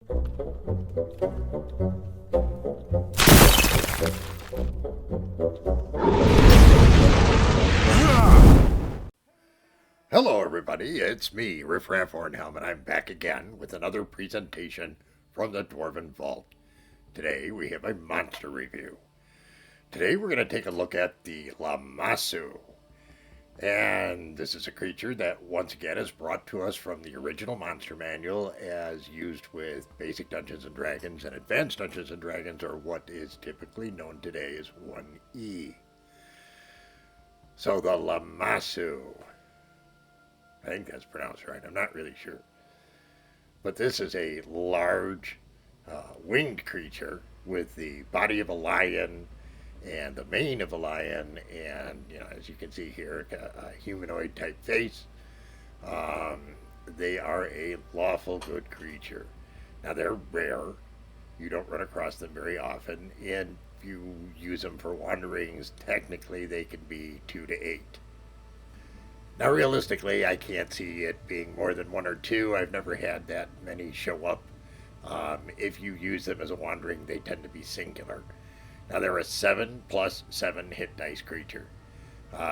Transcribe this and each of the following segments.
Hello everybody, it's me, Riffraff Hornhelm, and I'm back again with another presentation from the Dwarven Vault. Today we have a monster review. Today we're going to take a look at the LAMMASU. And this is a creature that once again is brought to us from the original Monster Manual as used with basic Dungeons & Dragons and Advanced Dungeons & Dragons, or what is typically known today as 1E. So the LAMMASU. I think that's pronounced right. I'm not really sure. But this is a large winged creature with the body of a lion and the mane of a lion, and as you can see here, a humanoid type face. They are a lawful good creature. Now they're rare. You don't run across them very often, and if you use them for wanderings, technically they can be 2 to 8. Now, realistically, I can't see it being more than 1 or 2. I've never had that many show up. If you use them as a wandering, they tend to be singular. Now, they're a 7+7 hit dice creature.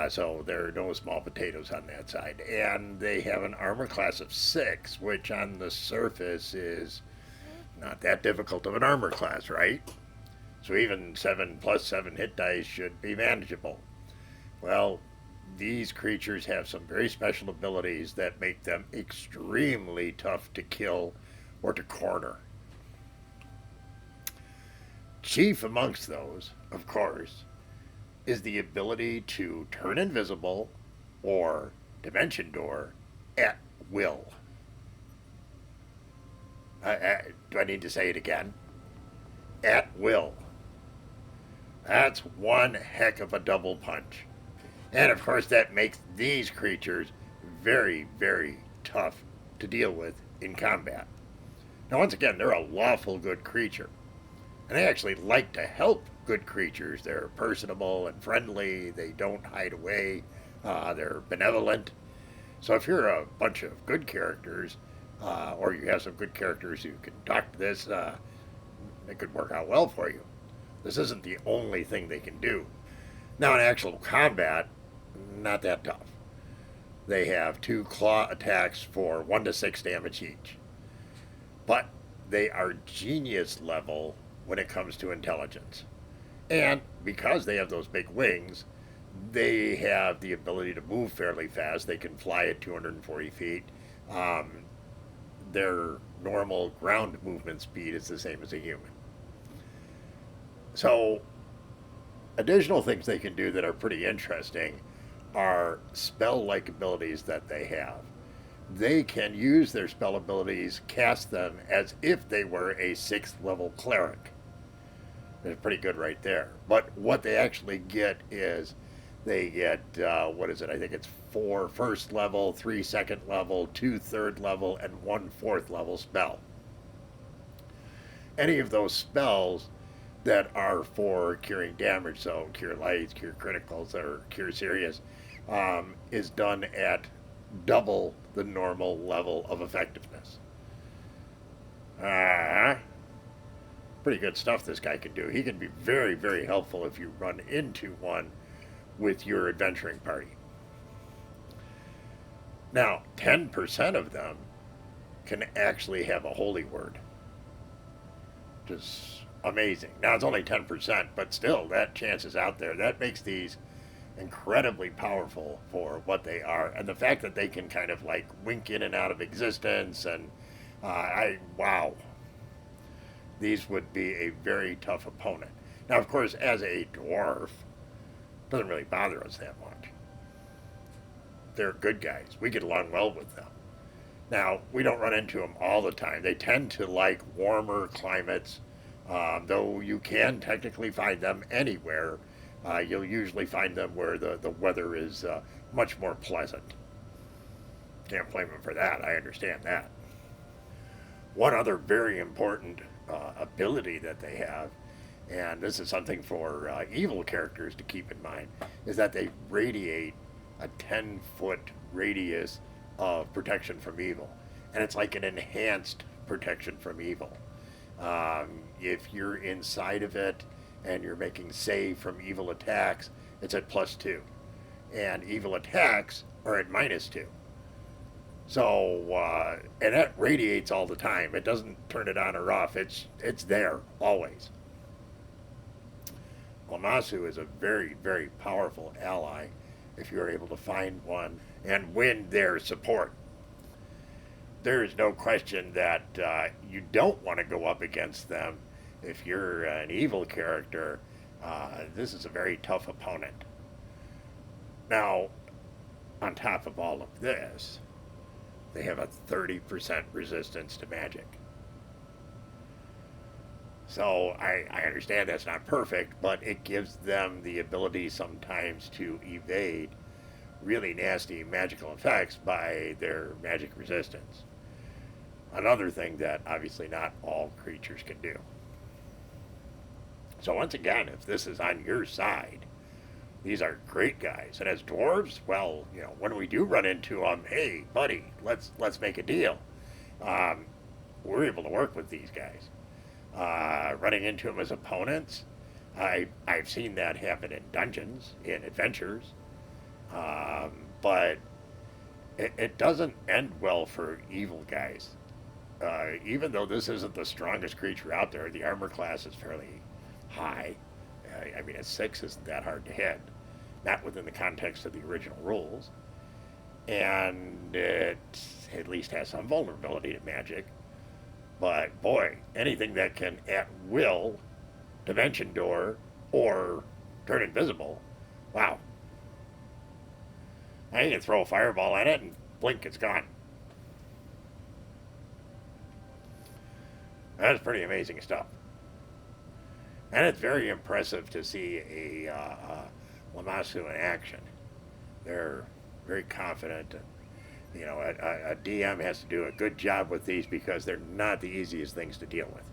So there are no small potatoes on that side. And they have an armor class of 6, which on the surface is not that difficult of an armor class, right? So even 7+7 hit dice should be manageable. Well, these creatures have some very special abilities that make them extremely tough to kill or to corner. Chief amongst those, of course, is the ability to turn invisible or dimension door at will. Do I need to say it again? At will. That's one heck of a double punch. And of course that makes these creatures very, very tough to deal with in combat. Now once again, they're a lawful good creature. And they actually like to help good creatures. They're personable and friendly. They don't hide away. They're benevolent. So if you're a bunch of good characters, or you have some good characters who can talk to this, it could work out well for you. This isn't the only thing they can do. Now in actual combat, not that tough. They have 2 claw attacks for 1 to 6 damage each. But they are genius level when it comes to intelligence. And because they have those big wings, they have the ability to move fairly fast. They can fly at 240 feet. Their normal ground movement speed is the same as a human. So additional things they can do that are pretty interesting are spell-like abilities that they have. They can use their spell abilities, cast them as if they were a 6th level cleric. That's pretty good right there. But what they actually get is they get, I think it's 4 first level, 3 second level, 2 third level, and 1 4th level spell. Any of those spells that are for curing damage, so cure light, cure criticals, or cure serious, is done at double the normal level of effectiveness. Pretty good stuff this guy can do. He can be very, very helpful if you run into one with your adventuring party. Now, 10% of them can actually have a holy word. Just amazing. Now it's only 10%, but still that chance is out there. That makes these incredibly powerful for what they are, and the fact that they can kind of like wink in and out of existence, and wow, these would be a very tough opponent. Now of course, as a dwarf, it doesn't really bother us that much. They're good guys. We get along well with them. Now we don't run into them all the time. They tend to like warmer climates. Though you can technically find them anywhere, you'll usually find them where the weather is much more pleasant. Can't blame them for that. I understand that. One other very important ability that they have, and this is something for evil characters to keep in mind, is that they radiate a 10-foot radius of protection from evil. And it's like an enhanced protection from evil. If you're inside of it and you're making save from evil attacks, it's at +2. And evil attacks are at -2. So, and that radiates all the time. It doesn't turn it on or off. It's there always. LAMMASU is a very, very powerful ally if you're able to find one and win their support. There is no question that you don't want to go up against them. If you're an evil character, this is a very tough opponent. Now, on top of all of this, they have a 30% resistance to magic. So I understand that's not perfect, but it gives them the ability sometimes to evade really nasty magical effects by their magic resistance. Another thing that obviously not all creatures can do. So once again, if this is on your side, these are great guys. And as dwarves, well, you know, when we do run into them, hey, buddy, let's make a deal. We're able to work with these guys. Running into them as opponents, I've seen that happen in dungeons, in adventures, but it doesn't end well for evil guys. Even though this isn't the strongest creature out there, the armor class is fairly high. I mean, a 6 isn't that hard to hit, not within the context of the original rules, and it at least has some vulnerability to magic. But boy, anything that can at will dimension door or turn invisible, wow. Now you can throw a fireball at it and blink, it's gone. That's pretty amazing stuff. And it's very impressive to see a LAMMASU in action. They're very confident. And, you know, a DM has to do a good job with these because they're not the easiest things to deal with.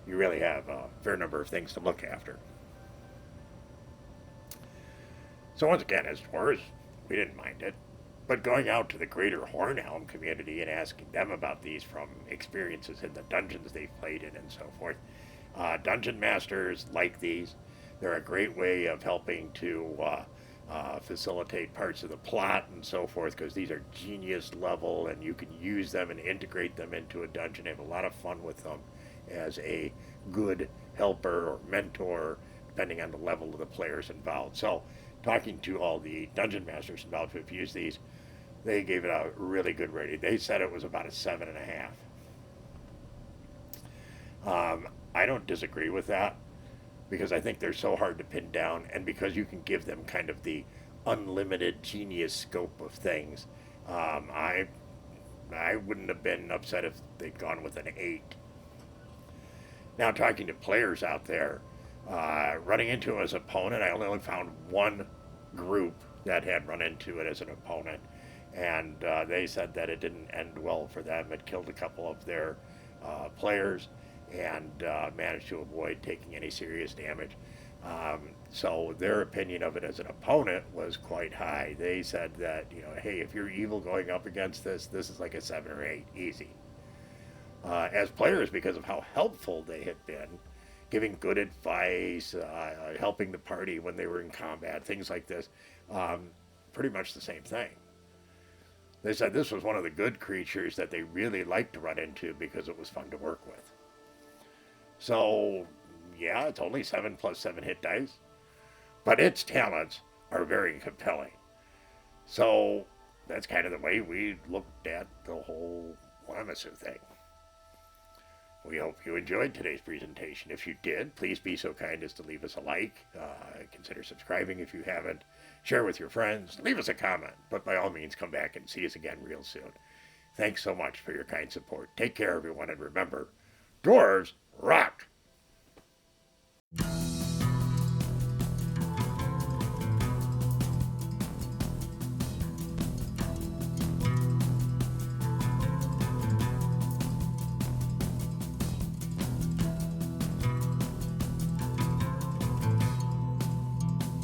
You really have a fair number of things to look after. So once again, as dwarves, we didn't mind it. But going out to the greater Hornhelm community and asking them about these from experiences in the dungeons they've played in and so forth, dungeon masters like these. They're a great way of helping to facilitate parts of the plot and so forth, because these are genius level and you can use them and integrate them into a dungeon. Have a lot of fun with them as a good helper or mentor, depending on the level of the players involved. So talking to all the dungeon masters involved who've used these, they gave it a really good rating. They said it was about a 7.5. I don't disagree with that, because I think they're so hard to pin down, and because you can give them kind of the unlimited genius scope of things. I wouldn't have been upset if they'd gone with an 8. Now, talking to players out there, running into it as an opponent, I only found one group that had run into it as an opponent, and they said that it didn't end well for them. It killed a couple of their players and managed to avoid taking any serious damage. So their opinion of it as an opponent was quite high. They said that, you know, hey, if you're evil going up against this, this is like a 7 or 8, easy. As players, because of how helpful they had been, giving good advice, helping the party when they were in combat, things like this, pretty much the same thing. They said this was one of the good creatures that they really liked to run into because it was fun to work with. So, yeah, it's only 7 + 7 hit dice, but its talents are very compelling. So, that's kind of the way we looked at the whole LAMMASU thing. We hope you enjoyed today's presentation. If you did, please be so kind as to leave us a like. Consider subscribing if you haven't. Share with your friends. Leave us a comment. But by all means, come back and see us again real soon. Thanks so much for your kind support. Take care, everyone, and remember, dwarves rock!